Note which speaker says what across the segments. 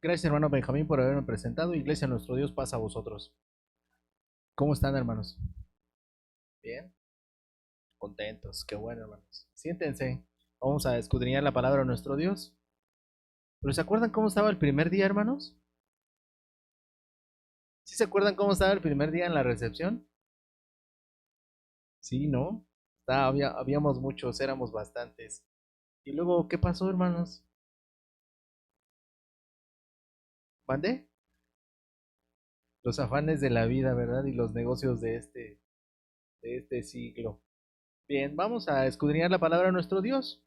Speaker 1: Gracias, hermano Benjamín, por haberme presentado. Iglesia, nuestro Dios pasa a vosotros. ¿Cómo están, hermanos? Bien, contentos. Qué bueno, hermanos. Siéntense. Vamos a escudriñar la palabra de nuestro Dios. ¿Pero se acuerdan cómo estaba el primer día, hermanos? ¿Sí se acuerdan cómo estaba el primer día en la recepción? Sí, ¿no? Habíamos muchos, éramos bastantes. ¿Y luego qué pasó, hermanos? ¿Mandé? Los afanes de la vida, ¿verdad? Y los negocios de este siglo. Bien, vamos a escudriñar la palabra de nuestro Dios.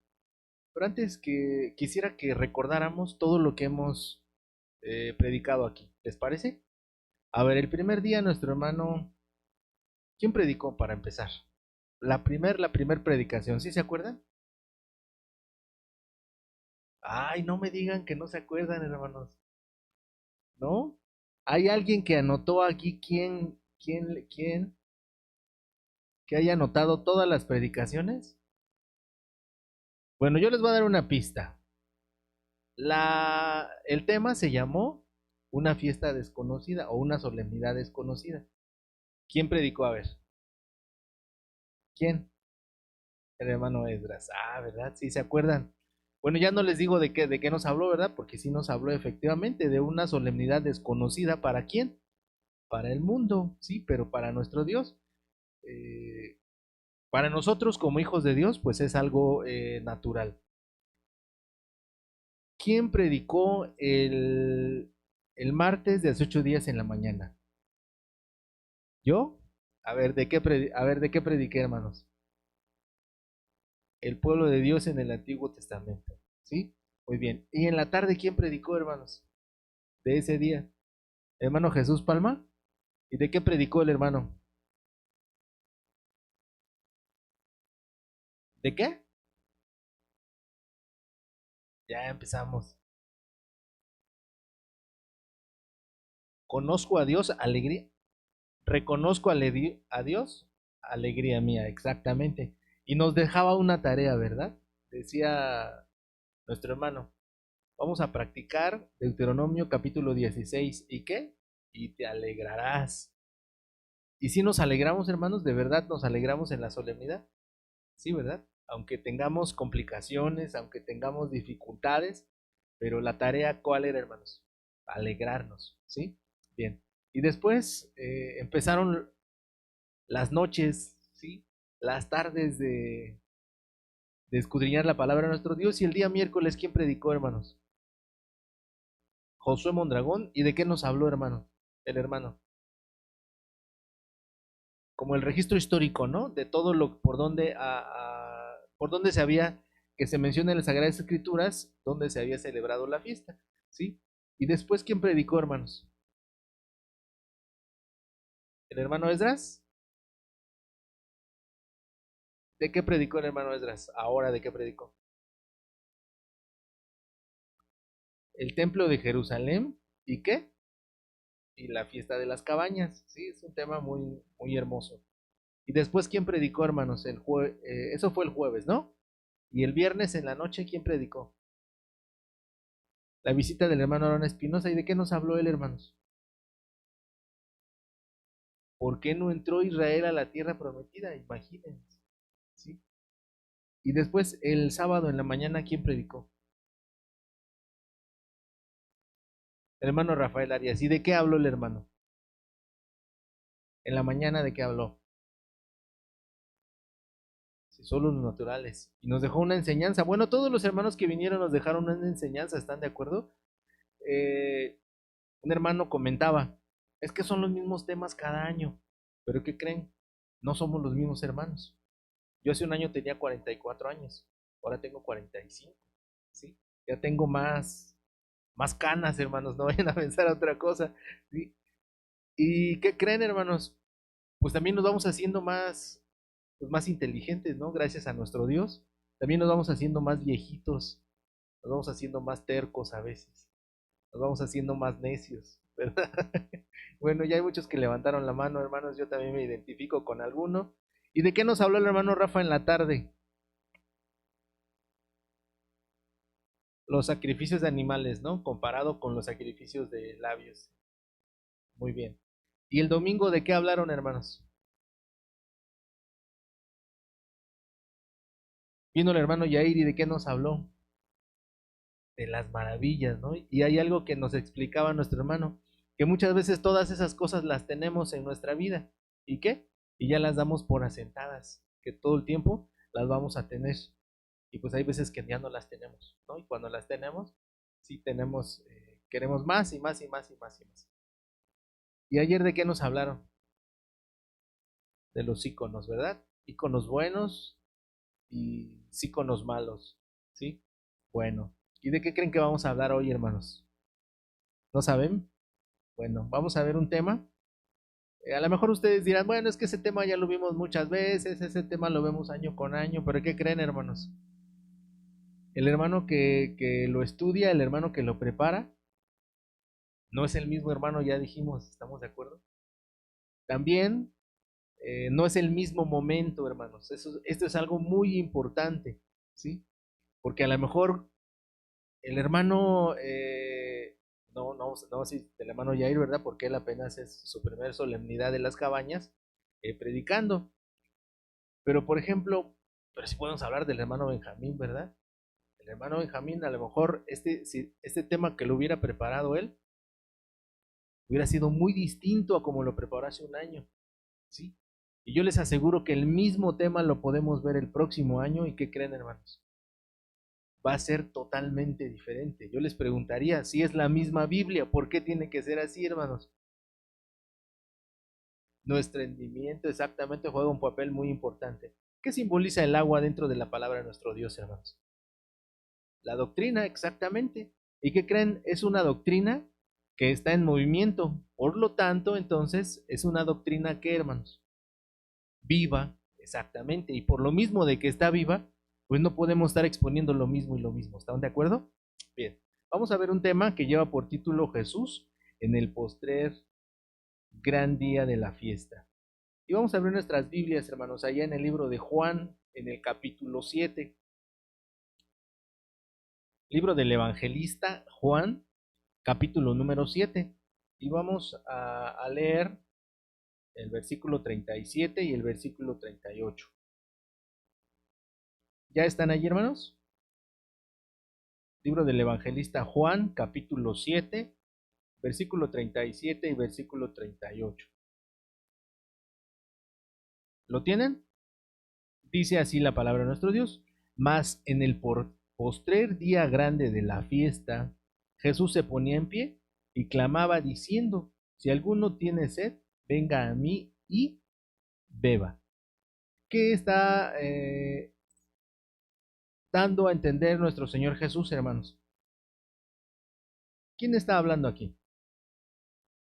Speaker 1: Pero antes que quisiera que recordáramos todo lo que hemos predicado aquí. ¿Les parece? A ver, el primer día nuestro hermano, ¿quién predicó para empezar? La primer predicación, ¿sí se acuerdan? Ay, no me digan que no se acuerdan, hermanos. ¿No? ¿Hay alguien que anotó aquí quién que haya anotado todas las predicaciones? Bueno, yo les voy a dar una pista. El tema se llamó Una fiesta desconocida o una solemnidad desconocida. ¿Quién predicó? A ver, ¿quién? El hermano Esdras. Ah, ¿verdad? Sí, ¿se acuerdan? Bueno, ya no les digo de qué nos habló, ¿verdad? Porque sí nos habló efectivamente de una solemnidad desconocida. ¿Para quién? Para el mundo, sí, pero para nuestro Dios. eh, para nosotros como hijos de Dios, pues es algo natural. ¿Quién predicó el martes de hace 8 días en la mañana? ¿Yo? A ver, ¿de qué prediqué, hermanos? El pueblo de Dios en el Antiguo Testamento. ¿Sí? Muy bien. ¿Y en la tarde quién predicó, hermanos? De ese día. ¿Hermano Jesús Palma? ¿Y de qué predicó el hermano? ¿De qué? Ya empezamos. Conozco a Dios, alegría. Reconozco a Dios, alegría mía, exactamente. Y nos dejaba una tarea, ¿verdad? Decía nuestro hermano, vamos a practicar Deuteronomio capítulo 16. ¿Y qué? Y te alegrarás. Y si nos alegramos, hermanos, de verdad nos alegramos en la solemnidad. Sí, ¿verdad? Aunque tengamos complicaciones, aunque tengamos dificultades, pero la tarea, ¿cuál era, hermanos? Alegrarnos, ¿sí? Bien. Y después empezaron las noches, ¿sí? Las tardes de escudriñar la palabra de nuestro Dios. Y el día miércoles, ¿quién predicó, hermanos? Josué Mondragón. ¿Y de qué nos habló, hermano? El hermano. Como el registro histórico, ¿no? De todo lo por donde se había, que se menciona en las Sagradas Escrituras, donde se había celebrado la fiesta, ¿sí? Y después, ¿quién predicó, hermanos? ¿El hermano Esdras? ¿De qué predicó el hermano Esdras? Ahora, ¿de qué predicó? El templo de Jerusalén, ¿y qué? Y la fiesta de las cabañas, ¿sí? Es un tema muy, muy hermoso. Y después, ¿quién predicó, hermanos? Eso fue el jueves, ¿no? Y el viernes en la noche, ¿quién predicó? La visita del hermano Aaron Espinosa. ¿Y de qué nos habló él, hermanos? ¿Por qué no entró Israel a la tierra prometida? Imagínense, ¿sí? Y después, el sábado en la mañana, ¿quién predicó? El hermano Rafael Arias. ¿Y de qué habló el hermano? En la mañana, ¿de qué habló? Si solo los naturales. Y nos dejó una enseñanza. Bueno, todos los hermanos que vinieron nos dejaron una enseñanza, ¿están de acuerdo? Eh, un hermano comentaba, es que son los mismos temas cada año, pero ¿qué creen? No somos los mismos hermanos. Yo hace un año tenía 44 años, ahora tengo 45, ¿sí? Ya tengo más canas, hermanos, no vayan a pensar otra cosa, ¿sí? ¿Y qué creen, hermanos? Pues también nos vamos haciendo más inteligentes, ¿no? Gracias a nuestro Dios. También nos vamos haciendo más viejitos, nos vamos haciendo más tercos a veces, nos vamos haciendo más necios, ¿verdad? Bueno, ya hay muchos que levantaron la mano, hermanos, yo también me identifico con alguno. ¿Y de qué nos habló el hermano Rafa en la tarde? los sacrificios de animales, ¿no? Comparado con los sacrificios de labios. Muy bien. ¿Y el domingo de qué hablaron, hermanos? Vino el hermano Yair y ¿de qué nos habló? De las maravillas, ¿no? Y hay algo que nos explicaba nuestro hermano, que muchas veces todas esas cosas las tenemos en nuestra vida. ¿Y qué? Y ya las damos por asentadas, que todo el tiempo las vamos a tener. Y pues hay veces que ya no las tenemos, ¿no? Y cuando las tenemos, sí tenemos, queremos más y más y más y más y más. ¿Y ayer de qué nos hablaron? De los íconos, ¿verdad? Íconos buenos y íconos malos, ¿sí? Bueno, ¿y de qué creen que vamos a hablar hoy, hermanos? ¿No saben? Bueno, vamos a ver un tema. A lo mejor ustedes dirán, bueno, es que ese tema ya lo vimos muchas veces, ese tema lo vemos año con año, pero ¿qué creen, hermanos? El hermano que lo estudia, el hermano que lo prepara, no es el mismo hermano, ya dijimos, ¿estamos de acuerdo? También no es el mismo momento, hermanos. Esto es algo muy importante, ¿sí? Porque a lo mejor el hermano, no, sí, el hermano Jair, ¿verdad? Porque él apenas es su primer solemnidad de las cabañas, predicando. Pero, por ejemplo, pero si podemos hablar del hermano Benjamín, ¿verdad? El hermano Benjamín, a lo mejor si este tema que lo hubiera preparado él, hubiera sido muy distinto a como lo preparó hace un año, ¿sí? Y yo les aseguro que el mismo tema lo podemos ver el próximo año y ¿qué creen, hermanos? Va a ser totalmente diferente. Yo les preguntaría, si es la misma Biblia, ¿por qué tiene que ser así, hermanos? Nuestro entendimiento exactamente juega un papel muy importante. ¿Qué simboliza el agua dentro de la palabra de nuestro Dios, hermanos? La doctrina, exactamente. ¿Y qué creen? Es una doctrina que está en movimiento. Por lo tanto, entonces, es una doctrina que, hermanos, viva, exactamente. Y por lo mismo de que está viva, pues no podemos estar exponiendo lo mismo y lo mismo. ¿Están de acuerdo? Bien, vamos a ver un tema que lleva por título Jesús en el postrer gran día de la fiesta. Y vamos a abrir nuestras Biblias, hermanos, allá en el libro de Juan, en el capítulo 7. Libro del evangelista Juan, capítulo número 7. Y vamos a leer el versículo 37 y el versículo 38. ¿Ya están allí, hermanos? Libro del evangelista Juan, capítulo 7, versículo 37 y versículo 38. ¿Lo tienen? Dice así la palabra de nuestro Dios. Mas en el postrer día grande de la fiesta, Jesús se ponía en pie y clamaba diciendo, si alguno tiene sed, venga a mí y beba. ¿Qué está dando a entender nuestro Señor Jesús, hermanos? ¿Quién está hablando aquí?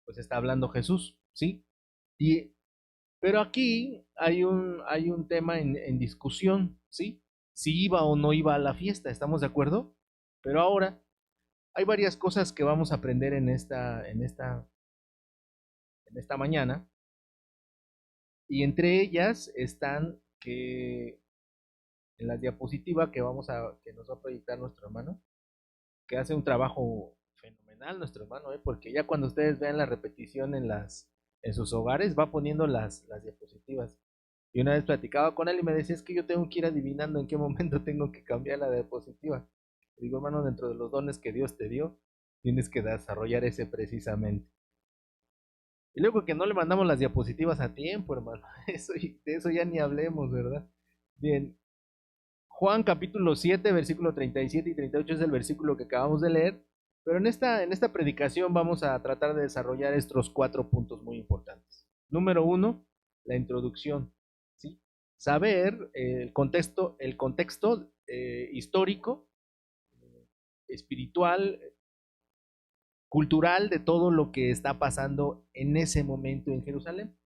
Speaker 1: Pues está hablando Jesús, ¿sí? Y, pero aquí hay un tema en discusión, ¿sí? Si iba o no iba a la fiesta, ¿estamos de acuerdo? Pero ahora hay varias cosas que vamos a aprender en esta mañana, y entre ellas están que en la diapositiva que nos va a proyectar nuestro hermano, que hace un trabajo fenomenal nuestro hermano, porque ya cuando ustedes vean la repetición en sus hogares, va poniendo las diapositivas. Y una vez platicaba con él y me decía, es que yo tengo que ir adivinando en qué momento tengo que cambiar la diapositiva. Le digo, hermano, dentro de los dones que Dios te dio, tienes que desarrollar ese precisamente. Y luego que no le mandamos las diapositivas a tiempo, hermano. De eso ya ni hablemos, ¿verdad? Bien, Juan capítulo 7, versículo 37 y 38 es el versículo que acabamos de leer, pero en esta predicación vamos a tratar de desarrollar estos 4 puntos muy importantes. Número 1, la introducción, ¿sí? Saber el contexto histórico, espiritual, cultural de todo lo que está pasando en ese momento en Jerusalén.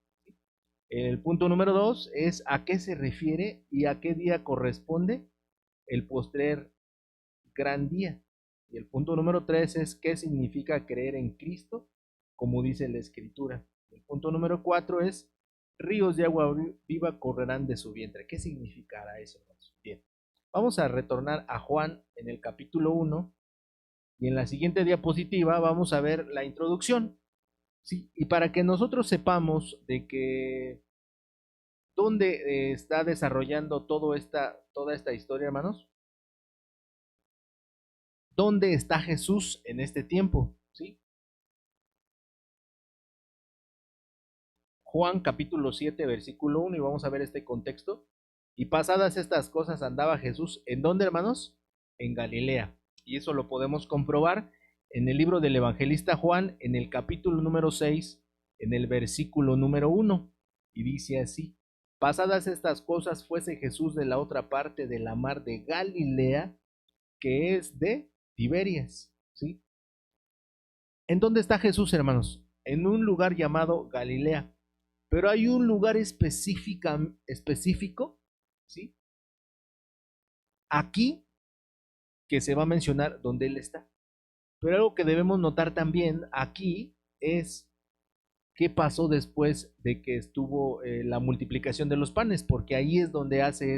Speaker 1: El punto número 2 es a qué se refiere y a qué día corresponde el postrer gran día. Y el punto número 3 es qué significa creer en Cristo, como dice la Escritura. El punto número 4 es ríos de agua viva correrán de su vientre. ¿Qué significará eso? Bien, vamos a retornar a Juan en el capítulo 1 Y en la siguiente diapositiva vamos a ver la introducción, ¿sí? Y para que nosotros sepamos de que dónde está desarrollando toda esta historia, hermanos, dónde está Jesús en este tiempo, ¿sí? Juan capítulo 7, versículo 1, y vamos a ver este contexto. Y pasadas estas cosas andaba Jesús, ¿en dónde, hermanos? En Galilea. Y eso lo podemos comprobar en el libro del evangelista Juan, en el capítulo número 6, en el versículo número 1. Y dice así: pasadas estas cosas fuese Jesús de la otra parte de la mar de Galilea, que es de Tiberias, ¿sí? ¿En dónde está Jesús, hermanos? En un lugar llamado Galilea. Pero hay un lugar específico, ¿sí? Aquí que se va a mencionar donde él está. Pero algo que debemos notar también aquí es qué pasó después de que estuvo la multiplicación de los panes, porque ahí es donde hace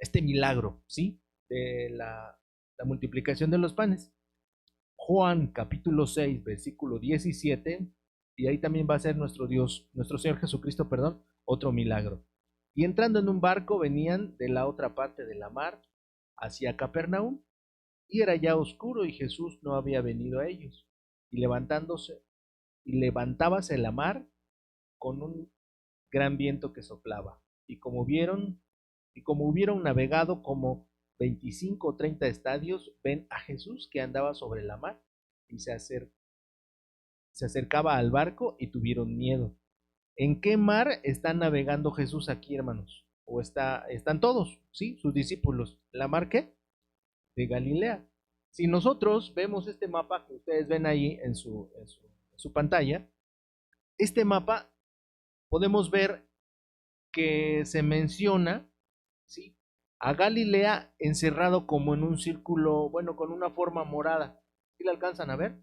Speaker 1: este milagro, ¿sí? De la multiplicación de los panes. Juan capítulo 6, versículo 17, y ahí también va a ser nuestro Dios, nuestro Señor Jesucristo, perdón, otro milagro. Y entrando en un barco venían de la otra parte de la mar hacia Capernaum, y era ya oscuro y Jesús no había venido a ellos. Y levantábase la mar con un gran viento que soplaba. Y como hubieron navegado como 25 o 30 estadios, ven a Jesús que andaba sobre la mar y se acercaba al barco y tuvieron miedo. ¿En qué mar está navegando Jesús aquí, hermanos? Están todos, ¿sí? Sus discípulos. ¿La mar qué? De Galilea. Si nosotros vemos este mapa que ustedes ven ahí en su pantalla, este mapa podemos ver que se menciona, ¿sí? A Galilea encerrado como en un círculo, bueno, con una forma morada. ¿Sí la alcanzan a ver?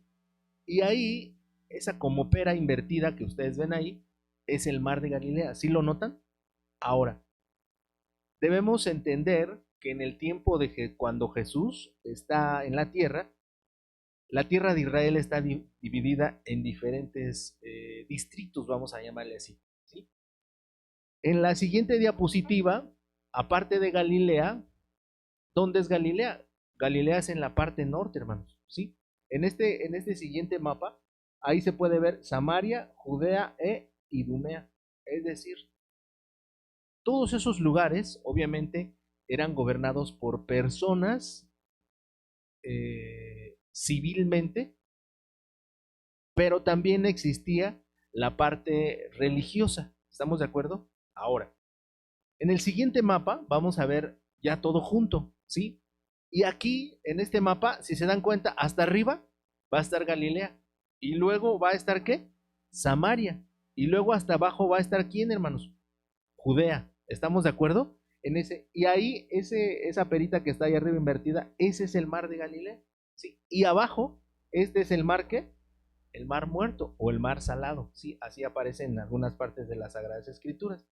Speaker 1: Y ahí, esa como pera invertida que ustedes ven ahí, es el mar de Galilea. ¿Sí lo notan? Ahora, debemos entender que en el tiempo de cuando Jesús está en la tierra de Israel está dividida en diferentes distritos, vamos a llamarle así, ¿sí? En la siguiente diapositiva, aparte de Galilea, ¿dónde es Galilea? Galilea es en la parte norte, hermanos, ¿sí? En este siguiente mapa, ahí se puede ver Samaria, Judea e Idumea. Es decir, todos esos lugares, obviamente, eran gobernados por personas civilmente, pero también existía la parte religiosa. ¿Estamos de acuerdo? Ahora, en el siguiente mapa vamos a ver ya todo junto, ¿sí? Y aquí, en este mapa, si se dan cuenta, hasta arriba va a estar Galilea. Y luego va a estar, ¿qué? Samaria. Y luego hasta abajo va a estar, ¿quién, hermanos? Judea. ¿Estamos de acuerdo? Y ahí, esa perita que está ahí arriba invertida, ese es el mar de Galilea, ¿sí? Y abajo, este es el mar, ¿qué? El mar muerto o el mar salado, ¿sí? Así aparece en algunas partes de las Sagradas Escrituras.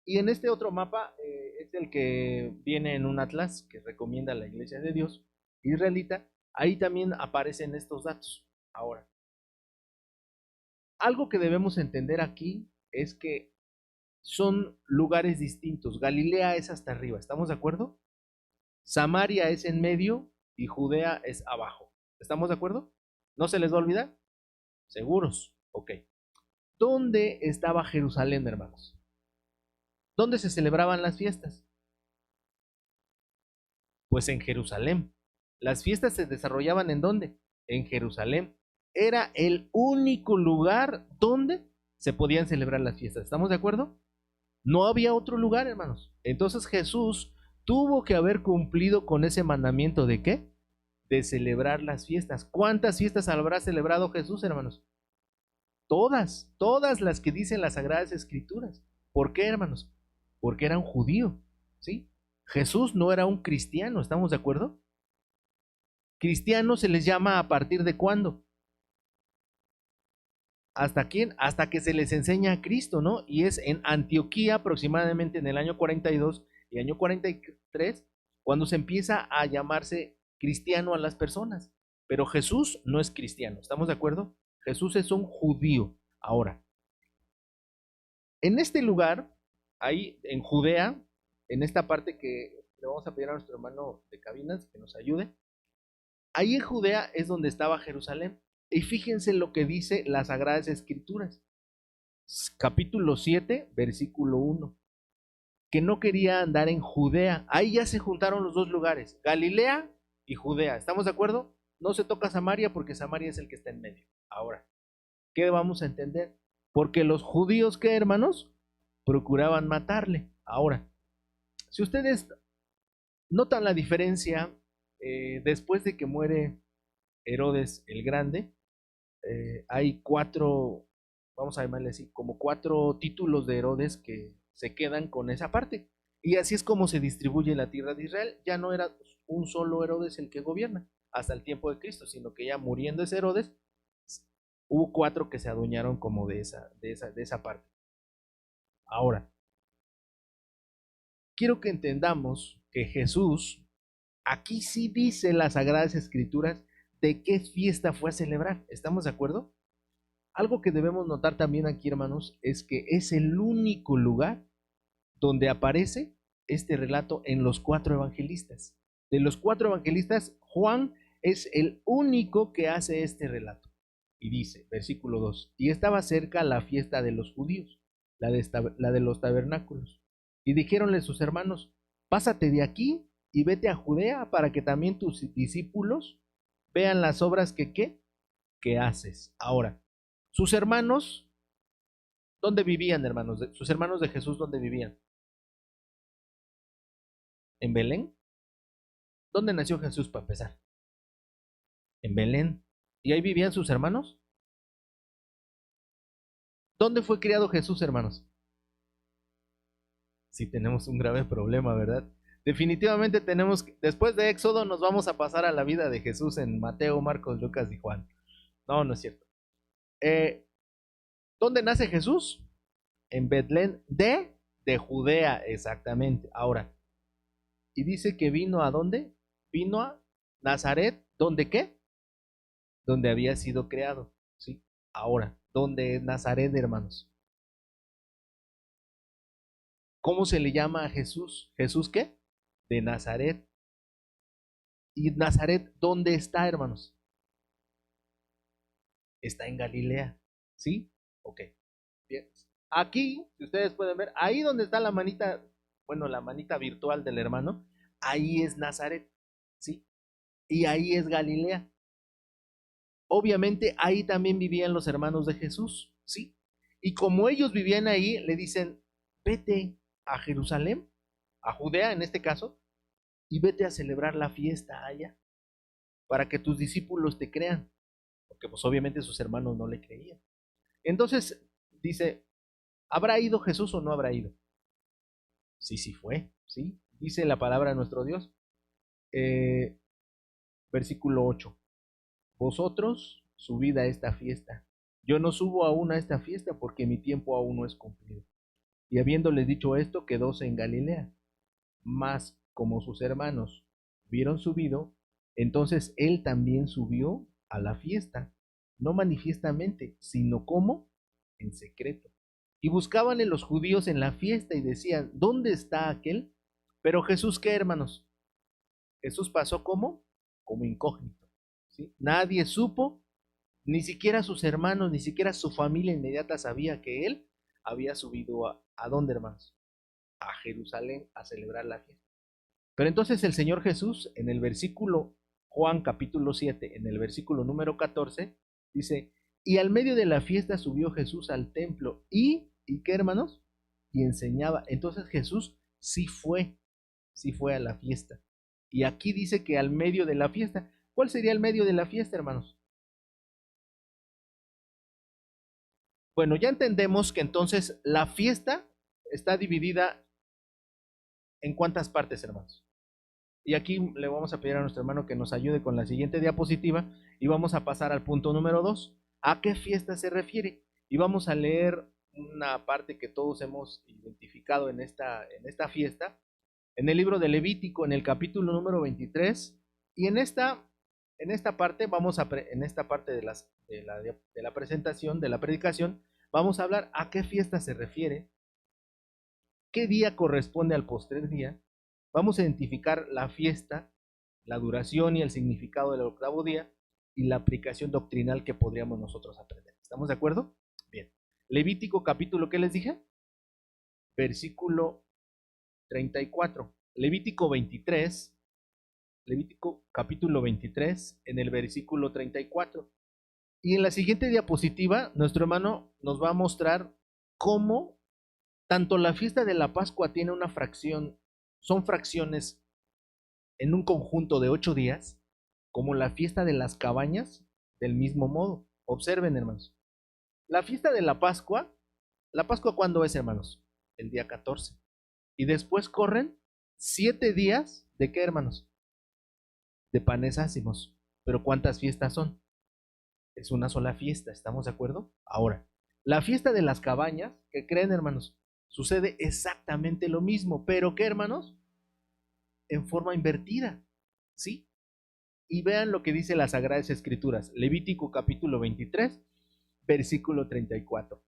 Speaker 1: Y en este otro mapa es el que viene en un atlas que recomienda la Iglesia de Dios israelita. Ahí también aparecen estos datos. Ahora, algo que debemos entender aquí es que son lugares distintos. Galilea es hasta arriba, ¿estamos de acuerdo? Samaria es en medio y Judea es abajo. ¿Estamos de acuerdo? ¿No se les va a olvidar? ¿Seguros? Ok. ¿Dónde estaba Jerusalén, hermanos? ¿Dónde se celebraban las fiestas? Pues en Jerusalén. Las fiestas se desarrollaban ¿en dónde? En Jerusalén. Era el único lugar donde se podían celebrar las fiestas. ¿Estamos de acuerdo? No había otro lugar, hermanos. Entonces Jesús tuvo que haber cumplido con ese mandamiento de ¿qué? De celebrar las fiestas. ¿Cuántas fiestas habrá celebrado Jesús, hermanos? Todas, todas las que dicen las Sagradas Escrituras. ¿Por qué, hermanos? Porque era un judío, ¿sí? Jesús no era un cristiano, ¿estamos de acuerdo? Cristiano se les llama a partir de cuándo. ¿Hasta quién? Hasta que se les enseña a Cristo, ¿no? Y es en Antioquía aproximadamente en el año 42 y año 43 cuando se empieza a llamarse cristiano a las personas. Pero Jesús no es cristiano, ¿estamos de acuerdo? Jesús es un judío. Ahora, en este lugar, ahí en Judea, en esta parte que le vamos a pedir a nuestro hermano de cabinas que nos ayude, ahí en Judea es donde estaba Jerusalén. Y fíjense lo que dice las Sagradas Escrituras. Capítulo 7, versículo 1. Que no quería andar en Judea. Ahí ya se juntaron los dos lugares, Galilea y Judea. ¿Estamos de acuerdo? No se toca Samaria porque Samaria es el que está en medio. Ahora, ¿qué vamos a entender? Porque los judíos, ¿qué, hermanos? Procuraban matarle. Ahora, si ustedes notan la diferencia, después de que muere Herodes el Grande, hay cuatro, vamos a llamarle así, como cuatro títulos de Herodes que se quedan con esa parte. Y así es como se distribuye la tierra de Israel. Ya no era un solo Herodes el que gobierna hasta el tiempo de Cristo, sino que ya muriendo ese Herodes, hubo cuatro que se adueñaron como de esa parte. Ahora, quiero que entendamos que Jesús, aquí sí dice las Sagradas Escrituras de qué fiesta fue a celebrar. ¿Estamos de acuerdo? Algo que debemos notar también aquí, hermanos, es que es el único lugar donde aparece este relato en los cuatro evangelistas. De los cuatro evangelistas, Juan es el único que hace este relato. Y dice, versículo 2, y estaba cerca la fiesta de los judíos, la de los tabernáculos. Y dijéronle sus hermanos, pásate de aquí y vete a Judea para que también tus discípulos vean las obras que haces. Ahora, sus hermanos, ¿dónde vivían, hermanos? Sus hermanos de Jesús, ¿dónde vivían? ¿En Belén? ¿Dónde nació Jesús para empezar? En Belén. ¿Y ahí vivían sus hermanos? ¿Dónde fue criado Jesús, hermanos? Sí, tenemos un grave problema, ¿verdad? Definitivamente tenemos, después de Éxodo, nos vamos a pasar a la vida de Jesús en Mateo, Marcos, Lucas y Juan. No, no es cierto. ¿Dónde nace Jesús? En Betlén de Judea, exactamente. Ahora, y dice que vino a dónde? Vino a Nazaret, ¿dónde qué? Donde había sido creado, ¿sí? Ahora, ¿dónde es Nazaret, hermanos? ¿Cómo se le llama a Jesús? ¿Jesús qué? De Nazaret. ¿Y Nazaret dónde está, hermanos? Está en Galilea, ¿sí? Ok, bien. Aquí, si ustedes pueden ver, ahí donde está la manita, bueno, la manita virtual del hermano, ahí es Nazaret, ¿sí? Y ahí es Galilea. Obviamente ahí también vivían los hermanos de Jesús, ¿sí? Y como ellos vivían ahí, le dicen, vete a Jerusalén, a Judea en este caso, y vete a celebrar la fiesta allá, para que tus discípulos te crean, porque pues obviamente sus hermanos no le creían. Entonces dice, ¿habrá ido Jesús o no habrá ido? Sí, sí fue, ¿sí? Dice la palabra de nuestro Dios. Versículo 8. Vosotros subid a esta fiesta. Yo no subo aún a esta fiesta porque mi tiempo aún no es cumplido. Y habiéndoles dicho esto, quedóse en Galilea. Mas como sus hermanos vieron subido, entonces él también subió a la fiesta, no manifiestamente, sino como en secreto. Y buscaban en los judíos en la fiesta y decían, ¿dónde está aquel? Pero Jesús, ¿qué, hermanos? Jesús pasó como incógnito, ¿sí? Nadie supo, ni siquiera sus hermanos, ni siquiera su familia inmediata sabía que él había subido ¿a dónde, hermanos? A Jerusalén a celebrar la fiesta. Pero entonces el Señor Jesús, en el versículo Juan capítulo 7, en el versículo número 14, dice, y al medio de la fiesta subió Jesús al templo ¿y qué, hermanos? Y enseñaba. Entonces Jesús sí fue a la fiesta. Y aquí dice que al medio de la fiesta. ¿Cuál sería el medio de la fiesta, hermanos? Bueno, ya entendemos que entonces la fiesta está dividida en cuántas partes, hermanos. Y aquí le vamos a pedir a nuestro hermano que nos ayude con la siguiente diapositiva y vamos a pasar al punto número 2. ¿A qué fiesta se refiere? Y vamos a leer una parte que todos hemos identificado en esta fiesta, en el libro de Levítico, en el capítulo número 23, y en esta parte en esta parte de la presentación, de la predicación, vamos a hablar a qué fiesta se refiere, qué día corresponde al postrer día, vamos a identificar la fiesta, la duración y el significado del octavo día, y la aplicación doctrinal que podríamos nosotros aprender. ¿Estamos de acuerdo? Bien. Levítico capítulo, ¿qué les dije? Versículo 34. Levítico 23, Levítico capítulo 23, en el versículo 34. Y en la siguiente diapositiva, nuestro hermano nos va a mostrar cómo tanto la fiesta de la Pascua tiene una fracción, son fracciones en un conjunto de 8 días, como la fiesta de las cabañas, del mismo modo. Observen, hermanos. La fiesta de la Pascua, ¿cuándo es, hermanos? El día 14. Y después corren 7 días, ¿de qué, hermanos? De panes ácimos. Pero ¿cuántas fiestas son? Es una sola fiesta, ¿estamos de acuerdo? Ahora, la fiesta de las cabañas, ¿qué creen, hermanos? Sucede exactamente lo mismo, pero ¿qué, hermanos? En forma invertida, ¿sí? Y vean lo que dice las Sagradas Escrituras. Levítico capítulo 23, versículo 34.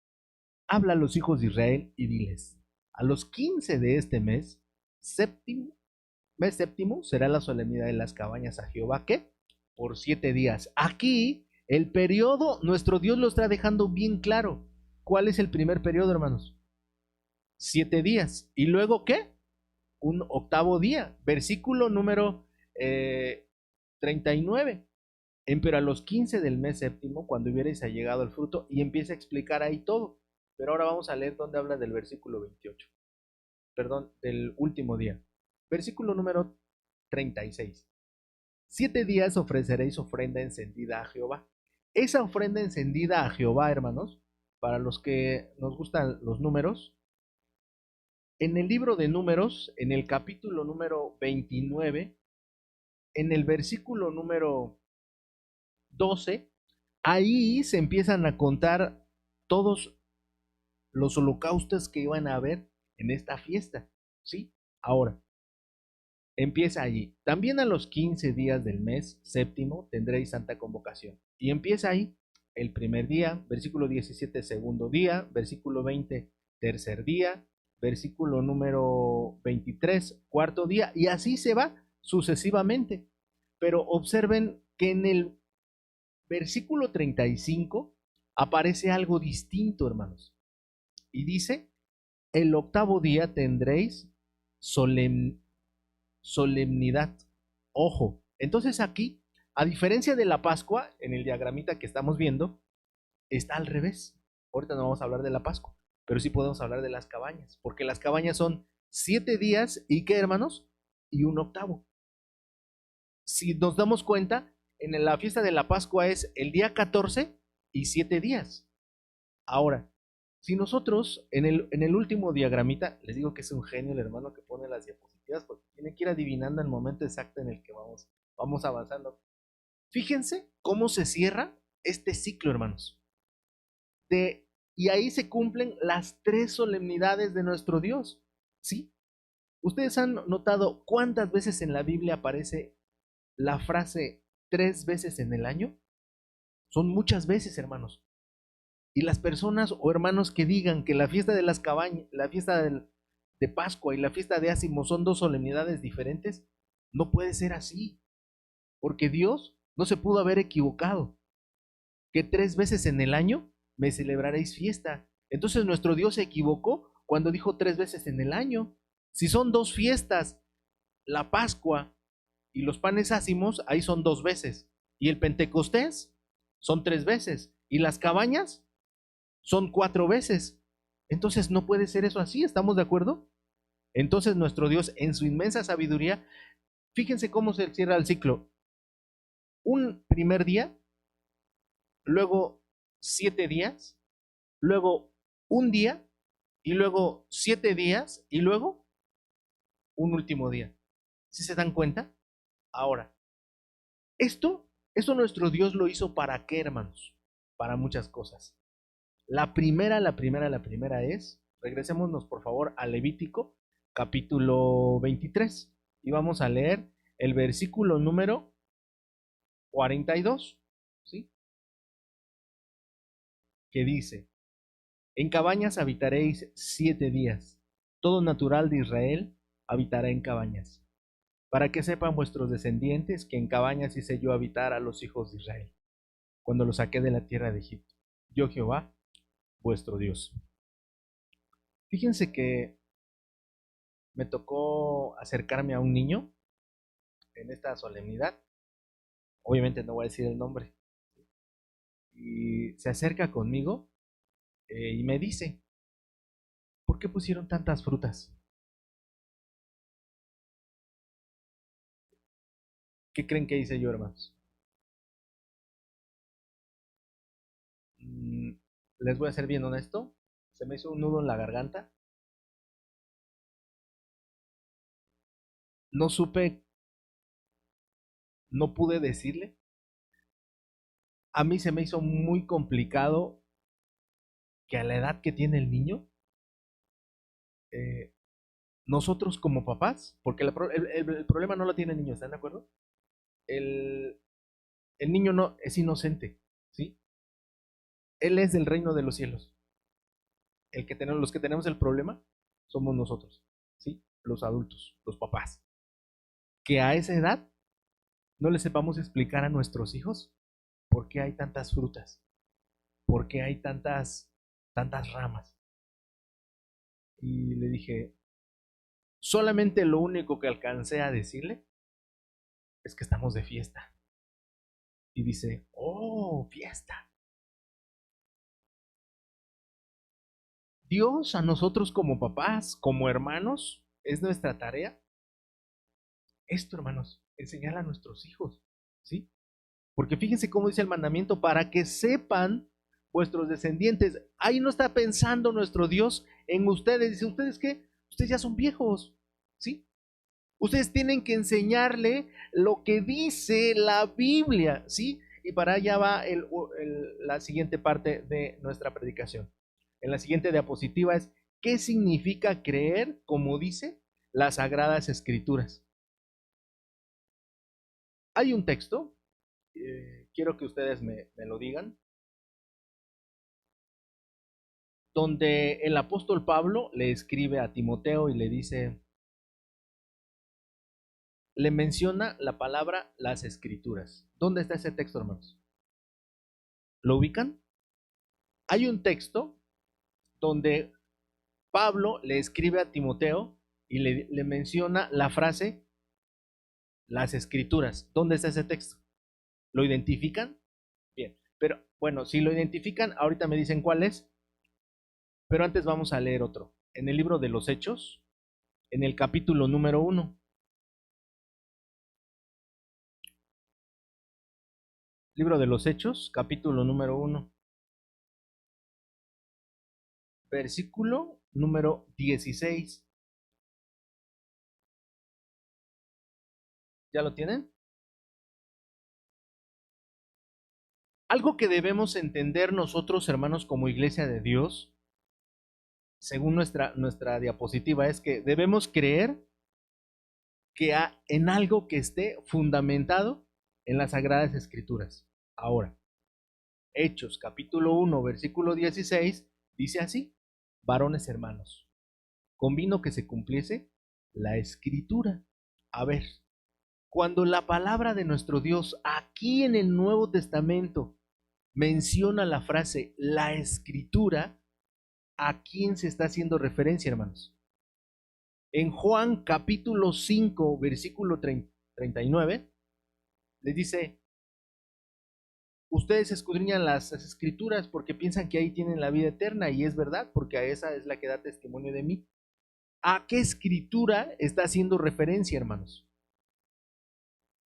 Speaker 1: Habla a los hijos de Israel y diles: a los 15 de este mes séptimo, será la solemnidad de las cabañas a Jehová, ¿qué? Por 7 días. Aquí, el periodo, nuestro Dios lo está dejando bien claro. ¿Cuál es el primer periodo, hermanos? 7 días. ¿Y luego qué? Un octavo día. Versículo número 39. Pero a los 15 del mes séptimo, cuando hubierais llegado el fruto, y empieza a explicar ahí todo. Pero ahora vamos a leer donde habla del versículo 28. Perdón, del último día. Versículo número 36. 7 días ofreceréis ofrenda encendida a Jehová. Esa ofrenda encendida a Jehová, hermanos, para los que nos gustan los números, en el libro de Números, en el capítulo número 29, en el versículo número 12, ahí se empiezan a contar todos los holocaustos que iban a haber en esta fiesta, ¿sí? Ahora, empieza allí. También a los 15 días del mes séptimo tendréis santa convocación. Y empieza ahí el primer día, versículo 17, segundo día, versículo 20, tercer día, versículo número 23, cuarto día, y así se va sucesivamente. Pero observen que en el versículo 35 aparece algo distinto, hermanos. Y dice: el octavo día tendréis solemnidad. Ojo, entonces aquí, a diferencia de la Pascua, en el diagramita que estamos viendo, está al revés. Ahorita no vamos a hablar de la Pascua, pero sí podemos hablar de las cabañas, porque las cabañas son 7 días y ¿qué, hermanos? Y un octavo. Si nos damos cuenta, en la fiesta de la Pascua es el día 14 y 7 días. Ahora, si nosotros en el último diagramita, les digo que es un genio el hermano que pone las diapositivas porque tiene que ir adivinando el momento exacto en el que vamos avanzando. Fíjense cómo se cierra este ciclo, hermanos. Y ahí se cumplen las 3 solemnidades de nuestro Dios. ¿Sí? ¿Ustedes han notado cuántas veces en la Biblia aparece la frase 3 veces en el año? Son muchas veces, hermanos. Y las personas o hermanos que digan que la fiesta de las cabañas, la fiesta de Pascua y la fiesta de Ácimo son 2 solemnidades diferentes, no puede ser así. Porque Dios no se pudo haber equivocado. Que 3 veces en el año me celebraréis fiesta. Entonces nuestro Dios se equivocó cuando dijo 3 veces en el año. Si son 2 fiestas, la Pascua y los panes ácimos, ahí son 2 veces. Y el Pentecostés son 3 veces. Y las cabañas son 4 veces. Entonces no puede ser eso así, ¿estamos de acuerdo? Entonces nuestro Dios, en su inmensa sabiduría, fíjense cómo se cierra el ciclo. Un primer día, luego 7 días, luego un día, y luego 7 días, y luego un último día. ¿Sí se dan cuenta? Ahora, esto nuestro Dios lo hizo ¿para qué, hermanos? Para muchas cosas. La primera es, regresémonos por favor a Levítico, capítulo 23. Y vamos a leer el versículo número 42, ¿sí? Que dice: en cabañas habitaréis 7 días. Todo natural de Israel habitará en cabañas, para que sepan vuestros descendientes que en cabañas hice yo habitar a los hijos de Israel, cuando los saqué de la tierra de Egipto. Yo Jehová, vuestro Dios. Fíjense que me tocó acercarme a un niño en esta solemnidad. Obviamente no voy a decir el nombre. Y se acerca conmigo y me dice: ¿por qué pusieron tantas frutas? ¿Qué creen que hice yo, hermanos? Mm, Les voy a ser bien honesto. Se me hizo un nudo en la garganta. No supe, no pude decirle. A mí se me hizo muy complicado que a la edad que tiene el niño, eh, nosotros como papás, porque el problema no lo tiene el niño, ¿están de acuerdo? El, el niño no es inocente, ¿sí? Él es del reino de los cielos. Los que tenemos el problema somos nosotros, ¿sí? Los adultos, los papás. Que a esa edad no le sepamos explicar a nuestros hijos por qué hay tantas frutas, por qué hay tantas ramas. Y le dije, solamente lo único que alcancé a decirle es que estamos de fiesta. Y dice: oh, fiesta. Dios a nosotros como papás, como hermanos, es nuestra tarea esto, hermanos, enseñar a nuestros hijos, ¿sí? Porque fíjense cómo dice el mandamiento: para que sepan vuestros descendientes. Ahí no está pensando nuestro Dios en ustedes. Dice: ¿ustedes qué? Ustedes ya son viejos, ¿sí? Ustedes tienen que enseñarle lo que dice la Biblia, ¿sí? Y para allá va la siguiente parte de nuestra predicación. En la siguiente diapositiva es: ¿qué significa creer, como dice, las Sagradas Escrituras? Hay un texto, quiero que ustedes me lo digan, donde el apóstol Pablo le escribe a Timoteo y le dice, le menciona la palabra las escrituras. ¿Dónde está ese texto, hermanos? ¿Lo ubican? Hay un texto donde Pablo le escribe a Timoteo y le menciona la frase las escrituras. ¿Dónde está ese texto? ¿Lo identifican? Bien, pero bueno, si lo identifican, ahorita me dicen cuál es, pero antes vamos a leer otro. En el libro de los Hechos, en el capítulo número 1. Libro de los Hechos, capítulo número 1. Versículo número 16. ¿Ya lo tienen? Algo que debemos entender nosotros, hermanos, como iglesia de Dios, según nuestra diapositiva, es que debemos creer que en algo que esté fundamentado en las Sagradas Escrituras. Ahora, Hechos capítulo 1, versículo 16, dice así: varones hermanos, convino que se cumpliese la Escritura. A ver, cuando la palabra de nuestro Dios aquí en el Nuevo Testamento menciona la frase la Escritura, ¿a quién se está haciendo referencia, hermanos? En Juan capítulo 5, versículo 39, les dice: ustedes escudriñan las escrituras porque piensan que ahí tienen la vida eterna, y es verdad, porque a esa es la que da testimonio de mí. ¿A qué escritura está haciendo referencia, hermanos?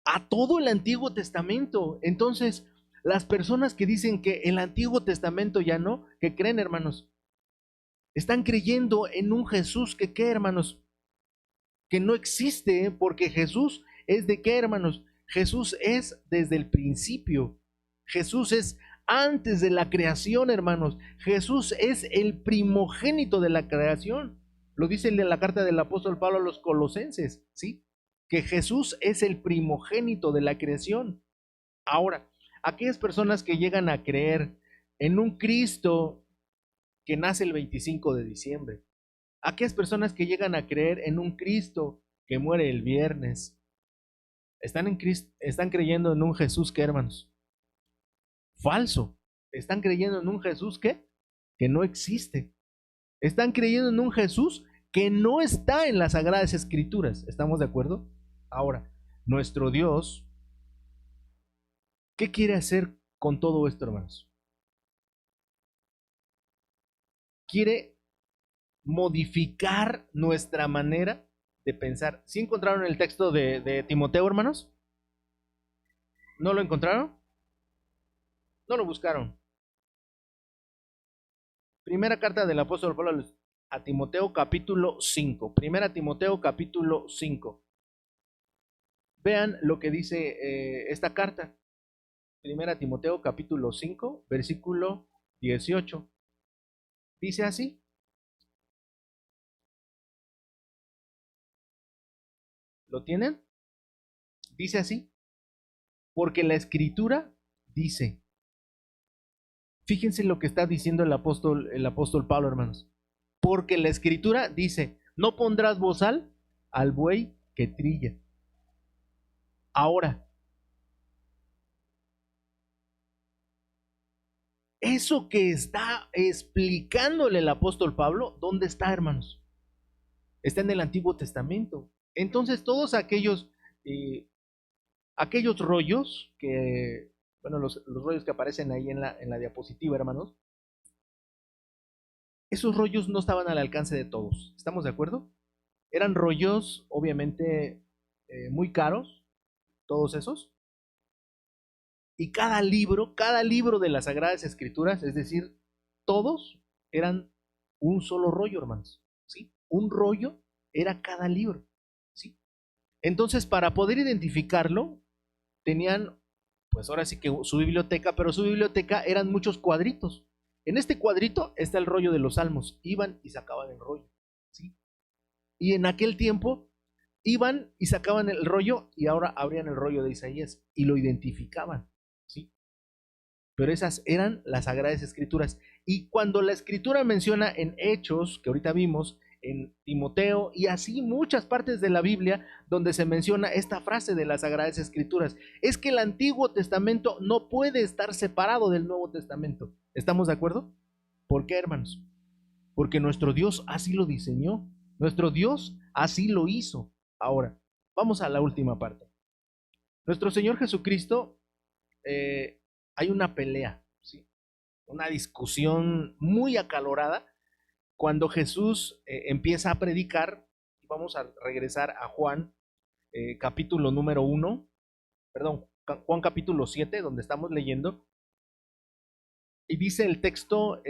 Speaker 1: A todo el Antiguo Testamento. Entonces, las personas que dicen que el Antiguo Testamento ya no, ¿qué creen, hermanos? Están creyendo en un Jesús que, ¿qué, hermanos? Que no existe, porque Jesús es de qué, hermanos? Jesús es desde el principio. Jesús es antes de la creación, hermanos. Jesús es el primogénito de la creación. Lo dice en la carta del apóstol Pablo a los colosenses, ¿sí? Que Jesús es el primogénito de la creación. Ahora, aquellas personas que llegan a creer en un Cristo que nace el 25 de diciembre, aquellas personas que llegan a creer en un Cristo que muere el viernes, están creyendo en un Jesús que, hermanos, falso. Están creyendo en un Jesús que no existe. Están creyendo en un Jesús que no está en las Sagradas Escrituras. ¿Estamos de acuerdo? Ahora, nuestro Dios, ¿qué quiere hacer con todo esto, hermanos? Quiere modificar nuestra manera de pensar. ¿Sí encontraron el texto de Timoteo, hermanos? ¿No lo encontraron? No lo buscaron. Primera carta del apóstol Pablo a Timoteo capítulo 5. Primera Timoteo capítulo 5. Vean lo que dice esta carta. Primera Timoteo capítulo 5, versículo 18. Dice así. ¿Lo tienen? Dice así. Porque la escritura dice. Fíjense lo que está diciendo el apóstol Pablo, hermanos. Porque la escritura dice, no pondrás bozal al buey que trilla. Ahora, eso que está explicándole el apóstol Pablo, ¿dónde está, hermanos? Está en el Antiguo Testamento. Entonces, todos aquellos rollos que, bueno, los rollos que aparecen ahí en la diapositiva, hermanos, esos rollos no estaban al alcance de todos. ¿Estamos de acuerdo? Eran rollos, obviamente, muy caros, todos esos. Y cada libro de las Sagradas Escrituras, es decir, todos eran un solo rollo, hermanos. ¿Sí? Un rollo era cada libro. ¿Sí? Entonces, para poder identificarlo, tenían, pues ahora sí que su biblioteca, pero su biblioteca eran muchos cuadritos. En este cuadrito está el rollo de los salmos. Iban y sacaban el rollo. ¿Sí? Y en aquel tiempo iban y sacaban el rollo y ahora abrían el rollo de Isaías y lo identificaban. ¿Sí? Pero esas eran las Sagradas Escrituras. Y cuando la Escritura menciona en Hechos, que ahorita vimos, en Timoteo y así muchas partes de la Biblia donde se menciona esta frase de las Sagradas Escrituras, es que el Antiguo Testamento no puede estar separado del Nuevo Testamento. ¿Estamos de acuerdo? ¿Por qué, hermanos? Porque nuestro Dios así lo diseñó, nuestro Dios así lo hizo. Ahora, vamos a la última parte. Nuestro Señor Jesucristo, hay una pelea, ¿sí? Una discusión muy acalorada cuando Jesús empieza a predicar. Vamos a regresar a Juan capítulo número 1, perdón, Juan capítulo 7, donde estamos leyendo, y dice el texto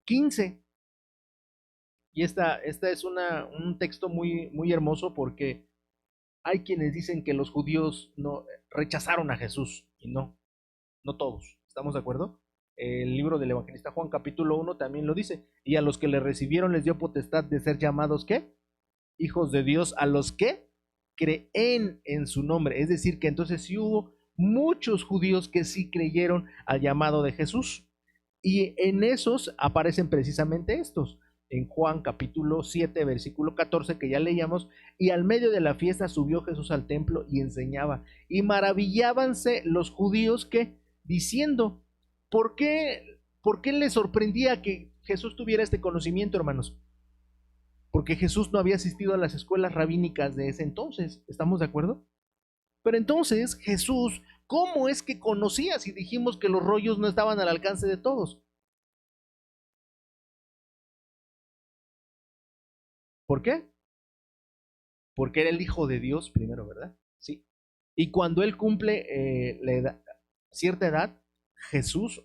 Speaker 1: 15, y esta es un texto muy, muy hermoso porque hay quienes dicen que los judíos no rechazaron a Jesús, y no todos, ¿estamos de acuerdo? El libro del evangelista Juan capítulo 1 también lo dice, y a los que le recibieron les dio potestad de ser llamados, ¿qué? Hijos de Dios, a los que creen en su nombre. Es decir, que entonces sí hubo muchos judíos que sí creyeron al llamado de Jesús. Y en esos aparecen precisamente estos. En Juan capítulo 7, versículo 14, que ya leíamos, y al medio de la fiesta subió Jesús al templo y enseñaba. Y maravillábanse los judíos que, diciendo, ¿por qué les sorprendía que Jesús tuviera este conocimiento, hermanos? Porque Jesús no había asistido a las escuelas rabínicas de ese entonces. ¿Estamos de acuerdo? Pero entonces, Jesús, ¿cómo es que conocía si dijimos que los rollos no estaban al alcance de todos? ¿Por qué? Porque era el Hijo de Dios primero, ¿verdad? Sí. Y cuando Él cumple cierta edad, Jesús,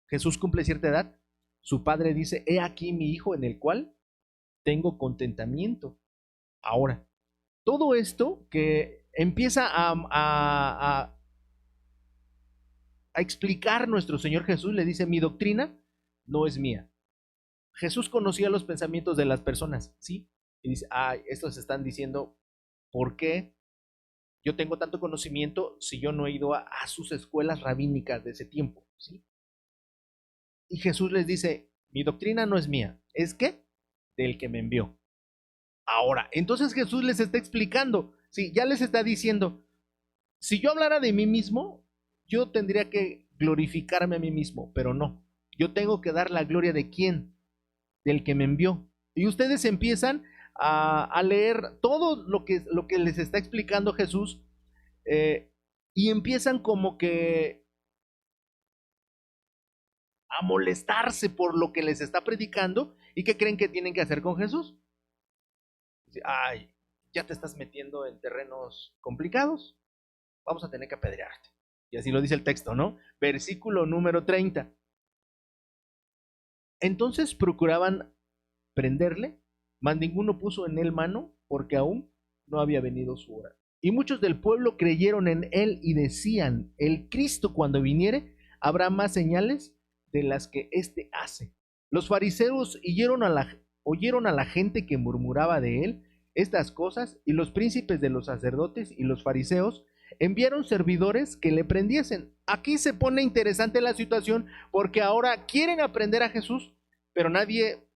Speaker 1: Jesús cumple cierta edad, su padre dice, he aquí mi hijo en el cual tengo contentamiento. Ahora, todo esto que empieza a explicar nuestro Señor Jesús, le dice, mi doctrina no es mía. Jesús conocía los pensamientos de las personas, ¿sí? Y dice, estos están diciendo, ¿por qué yo tengo tanto conocimiento si yo no he ido a sus escuelas rabínicas de ese tiempo, ¿sí? Y Jesús les dice, mi doctrina no es mía, ¿es qué? Del que me envió. Ahora, entonces Jesús les está explicando, sí, ya les está diciendo, si yo hablara de mí mismo, yo tendría que glorificarme a mí mismo, pero no. Yo tengo que dar la gloria de quién, del que me envió. Y ustedes empiezan a leer todo lo que les está explicando Jesús, y empiezan como que a molestarse por lo que les está predicando. ¿Y qué creen que tienen que hacer con Jesús? Ay, ya te estás metiendo en terrenos complicados, vamos a tener que apedrearte. Y así lo dice el texto, ¿no? Versículo número 30. Entonces procuraban prenderle, mas ninguno puso en él mano, porque aún no había venido su hora. Y muchos del pueblo creyeron en él y decían, el Cristo cuando viniere, habrá más señales de las que éste hace. Los fariseos oyeron a la gente que murmuraba de él estas cosas, y los príncipes de los sacerdotes y los fariseos enviaron servidores que le prendiesen. Aquí se pone interesante la situación, porque ahora quieren aprender a Jesús, pero nadie,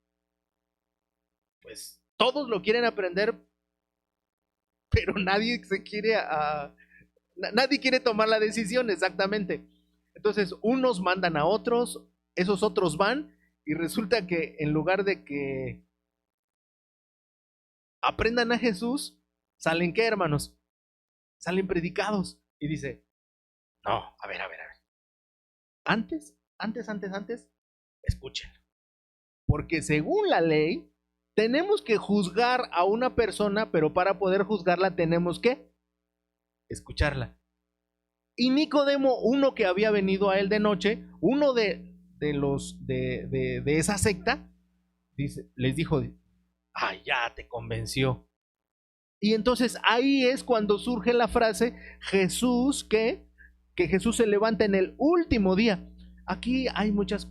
Speaker 1: pues todos lo quieren aprender, pero nadie se quiere nadie quiere tomar la decisión exactamente. Entonces, unos mandan a otros, esos otros van, y resulta que en lugar de que aprendan a Jesús, ¿salen qué, hermanos? Salen predicados. Y dice, no, a ver. Antes, escuchen. Porque según la ley, tenemos que juzgar a una persona, pero para poder juzgarla tenemos que escucharla. Y Nicodemo, uno que había venido a él de noche, uno de esa secta, les dijo, ya te convenció. Y entonces ahí es cuando surge la frase, Jesús, que Jesús se levanta en el último día. Aquí hay muchas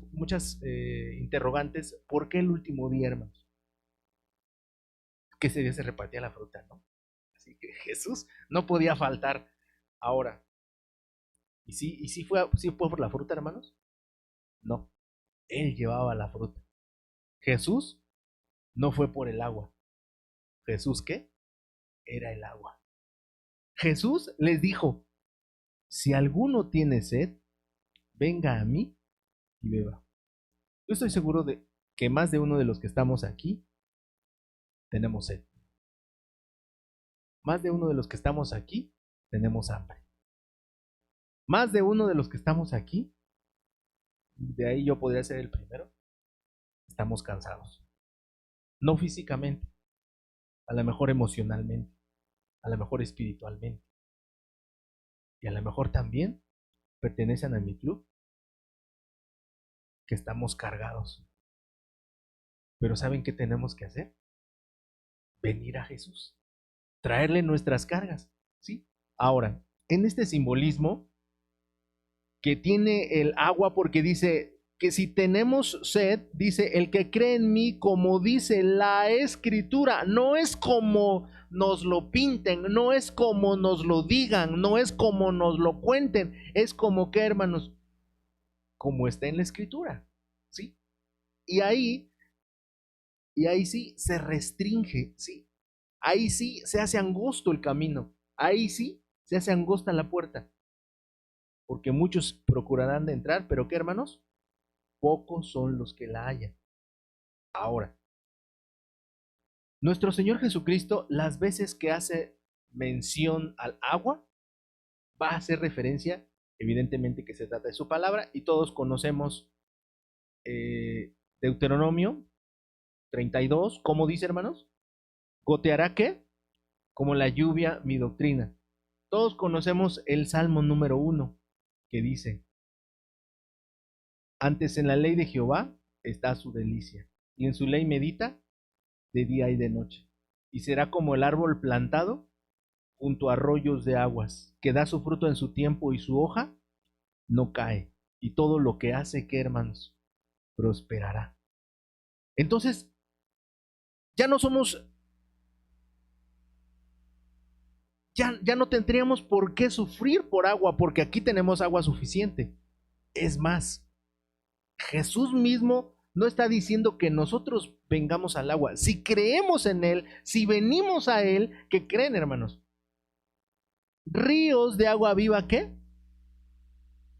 Speaker 1: interrogantes. ¿Por qué el último día, hermanos? Que ese día se repartía la fruta, ¿no? Así que Jesús no podía faltar. Ahora, ¿sí fue por la fruta, hermanos? No, él llevaba la fruta. Jesús no fue por el agua. ¿Jesús qué? Era el agua. Jesús les dijo, si alguno tiene sed, venga a mí y beba. Yo estoy seguro de que más de uno de los que estamos aquí tenemos sed. Más de uno de los que estamos aquí tenemos hambre. Más de uno de los que estamos aquí, de ahí yo podría ser el primero, estamos cansados. No físicamente, a lo mejor emocionalmente, a lo mejor espiritualmente. Y a lo mejor también pertenecen a mi club, que estamos cargados. Pero ¿saben qué tenemos que hacer? Venir a Jesús, traerle nuestras cargas, ¿sí? Ahora, en este simbolismo que tiene el agua, porque dice que si tenemos sed, dice, el que cree en mí, como dice la escritura, no es como nos lo pinten, no es como nos lo digan, no es como nos lo cuenten, es como que, hermanos, como está en la escritura, ¿sí? Y ahí, y ahí sí se restringe, ¿sí? Ahí sí se hace angosto el camino, ahí sí se hace angosta la puerta, porque muchos procurarán de entrar, pero ¿qué, hermanos? Pocos son los que la hallan. Ahora, nuestro Señor Jesucristo, las veces que hace mención al agua, va a hacer referencia, evidentemente que se trata de su palabra, y todos conocemos Deuteronomio 32, ¿cómo dice, hermanos? Goteará qué? Como la lluvia mi doctrina. Todos conocemos el Salmo número 1, que dice, antes en la ley de Jehová está su delicia, y en su ley medita de día y de noche. Y será como el árbol plantado junto a arroyos de aguas, que da su fruto en su tiempo y su hoja no cae. Y todo lo que hace, ¿qué, hermanos? Prosperará. Entonces, ya no somos, ya no tendríamos por qué sufrir por agua, porque aquí tenemos agua suficiente. Es más, Jesús mismo no está diciendo que nosotros vengamos al agua. Si creemos en Él, si venimos a Él, ¿qué creen, hermanos? Ríos de agua viva, ¿qué?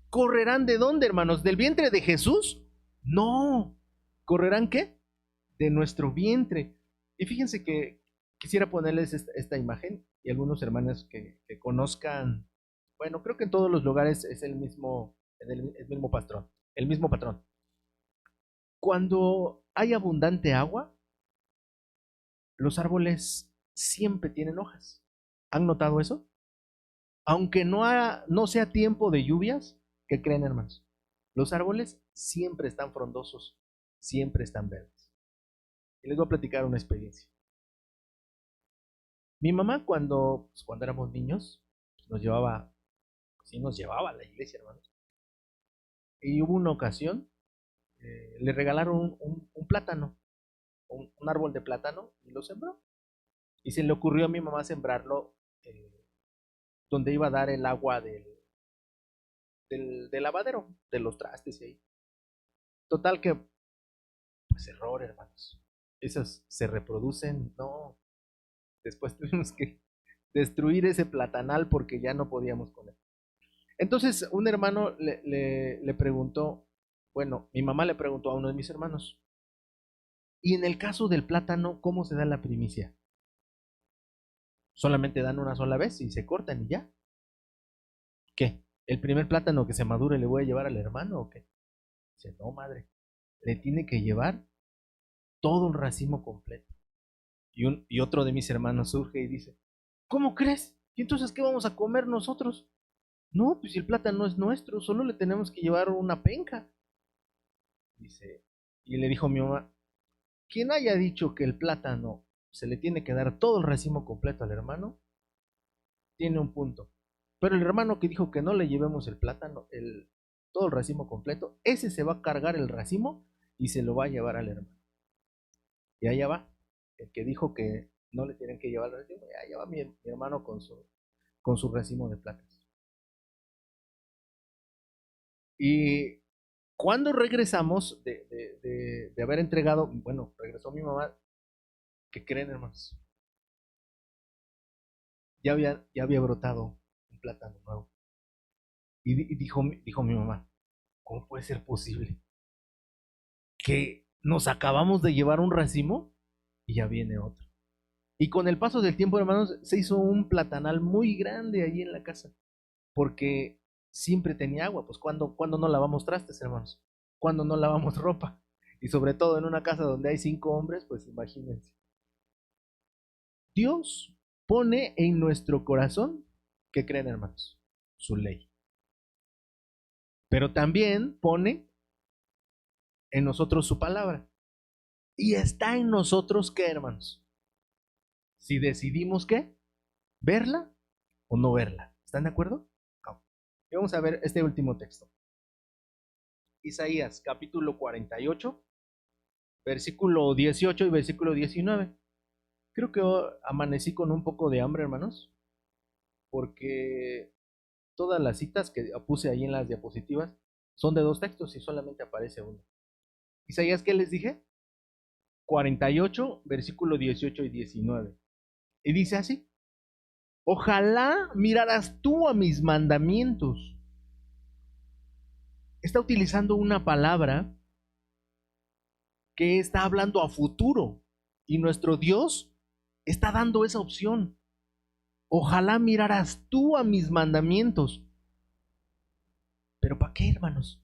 Speaker 1: ¿Correrán de dónde, hermanos? ¿Del vientre de Jesús? No. ¿Correrán qué? De nuestro vientre. Y fíjense que quisiera ponerles esta imagen y algunos hermanos que conozcan, bueno, creo que en todos los lugares es el mismo patrón, el mismo patrón. Cuando hay abundante agua, los árboles siempre tienen hojas. ¿Han notado eso? Aunque no sea tiempo de lluvias, ¿qué creen, hermanos? Los árboles siempre están frondosos, siempre están verdes. Y les voy a platicar una experiencia. Mi mamá cuando éramos niños, nos llevaba a la iglesia, hermanos. Y hubo una ocasión, le regalaron un plátano, un árbol de plátano, y lo sembró. Y se le ocurrió a mi mamá sembrarlo donde iba a dar el agua del lavadero, de los trastes y ahí. Total que, pues error, hermanos. Esas se reproducen, no. Después tuvimos que destruir ese platanal porque ya no podíamos con él. Entonces un hermano le preguntó, bueno, mi mamá le preguntó a uno de mis hermanos, y en el caso del plátano, ¿cómo se da la primicia? ¿Solamente dan una sola vez y se cortan y ya? ¿Qué? ¿El primer plátano que se madure le voy a llevar al hermano o qué? Dice, no, madre, le tiene que llevar todo un racimo completo. Y otro de mis hermanos surge y dice, ¿cómo crees? ¿Y entonces qué vamos a comer nosotros? No, pues si el plátano es nuestro, solo le tenemos que llevar una penca. Dice, y le dijo mi mamá, quien haya dicho que el plátano se le tiene que dar todo el racimo completo al hermano, tiene un punto. Pero el hermano que dijo que no le llevemos el plátano, todo el racimo completo, ese se va a cargar el racimo y se lo va a llevar al hermano. Y allá va, el que dijo que no le tienen que llevar el racimo, y allá va mi hermano con su racimo de plátanos. Y cuando regresamos de haber entregado, bueno, regresó mi mamá, ¿qué creen, hermanos? Ya había brotado un plátano nuevo. Y dijo mi mamá, ¿cómo puede ser posible que nos acabamos de llevar un racimo y ya viene otro? Y con el paso del tiempo, hermanos, se hizo un platanal muy grande ahí en la casa, porque siempre tenía agua. Pues cuando no lavamos trastes, hermanos, cuando no lavamos ropa, y sobre todo en una casa donde hay 5 hombres, pues imagínense. Dios pone en nuestro corazón, ¿qué creen, hermanos? Su ley. Pero también pone en nosotros su palabra. Y está en nosotros, ¿qué, hermanos? Si decidimos qué, verla o no verla. ¿Están de acuerdo? No. Y vamos a ver este último texto. Isaías capítulo 48, versículo 18 y versículo 19. Creo que amanecí con un poco de hambre, hermanos, porque todas las citas que puse ahí en las diapositivas son de 2 textos y solamente aparece uno. Isaías, ¿qué les dije? 48, versículo 18 y 19. Y dice así, ojalá miraras tú a mis mandamientos. Está utilizando una palabra que está hablando a futuro y nuestro Dios está dando esa opción. Ojalá miraras tú a mis mandamientos. ¿Pero para qué, hermanos?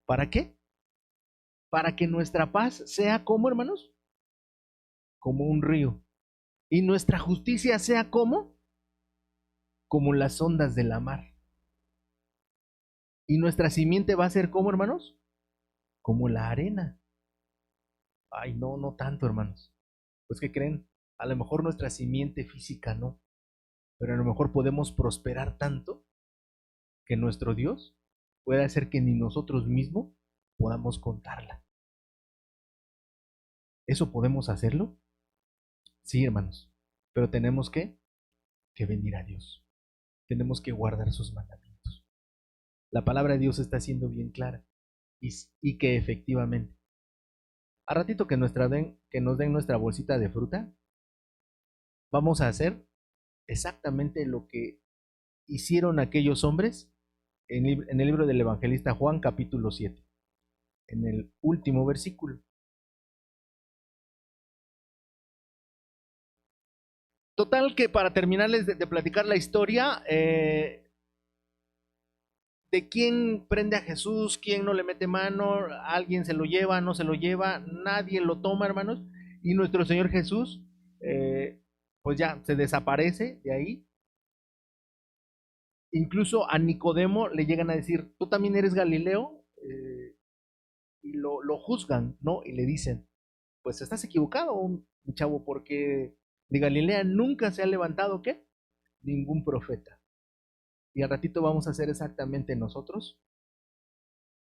Speaker 1: ¿Para qué? Para que nuestra paz sea como, hermanos, como un río. Y nuestra justicia sea como las ondas de la mar. Y nuestra simiente va a ser como, hermanos, como la arena. Ay, no, no tanto, hermanos. Pues, ¿qué creen? A lo mejor nuestra simiente física no, pero a lo mejor podemos prosperar tanto que nuestro Dios puede hacer que ni nosotros mismos podamos contarla. ¿Eso podemos hacerlo? Sí, hermanos, pero tenemos que venir a Dios. Tenemos que guardar sus mandamientos. La palabra de Dios está siendo bien clara y que efectivamente, a ratito que, que nos den nuestra bolsita de fruta, vamos a hacer exactamente lo que hicieron aquellos hombres en el libro del evangelista Juan capítulo 7, en el último versículo. Total que para terminarles de platicar la historia, de quién prende a Jesús, quién no le mete mano, alguien se lo lleva, no se lo lleva, nadie lo toma, hermanos, y nuestro Señor Jesús, pues ya se desaparece de ahí. Incluso a Nicodemo le llegan a decir, tú también eres Galileo, y lo juzgan, ¿no? Y le dicen, pues estás equivocado, un chavo, porque de Galilea nunca se ha levantado, ¿qué? Ningún profeta. Y al ratito vamos a hacer exactamente nosotros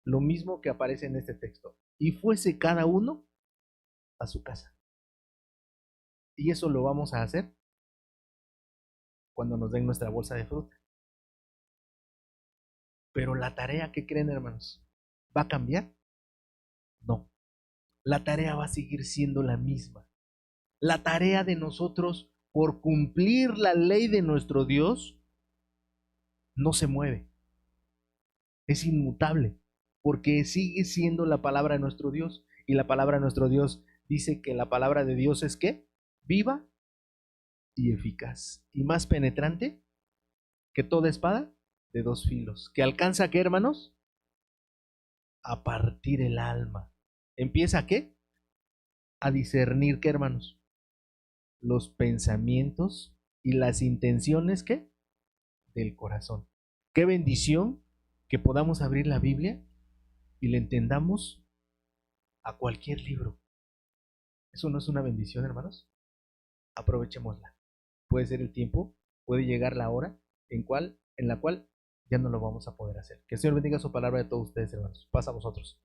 Speaker 1: lo mismo que aparece en este texto. Y fuese cada uno a su casa. Y eso lo vamos a hacer cuando nos den nuestra bolsa de fruta. Pero la tarea, ¿qué creen, hermanos? ¿Va a cambiar? No. La tarea va a seguir siendo la misma. La tarea de nosotros por cumplir la ley de nuestro Dios no se mueve. Es inmutable, porque sigue siendo la palabra de nuestro Dios. Y la palabra de nuestro Dios dice que la palabra de Dios es ¿qué? Viva y eficaz. Y más penetrante que toda espada de dos filos. ¿Que alcanza qué, hermanos? A partir el alma. ¿Empieza a qué? A discernir qué, hermanos? Los pensamientos y las intenciones ¿qué? Del corazón. Qué bendición que podamos abrir la Biblia y le entendamos a cualquier libro. ¿Eso no es una bendición, hermanos? Aprovechémosla. Puede ser el tiempo, puede llegar la hora en la cual ya no lo vamos a poder hacer. Que el Señor bendiga su palabra de todos ustedes, hermanos. Pasa a vosotros.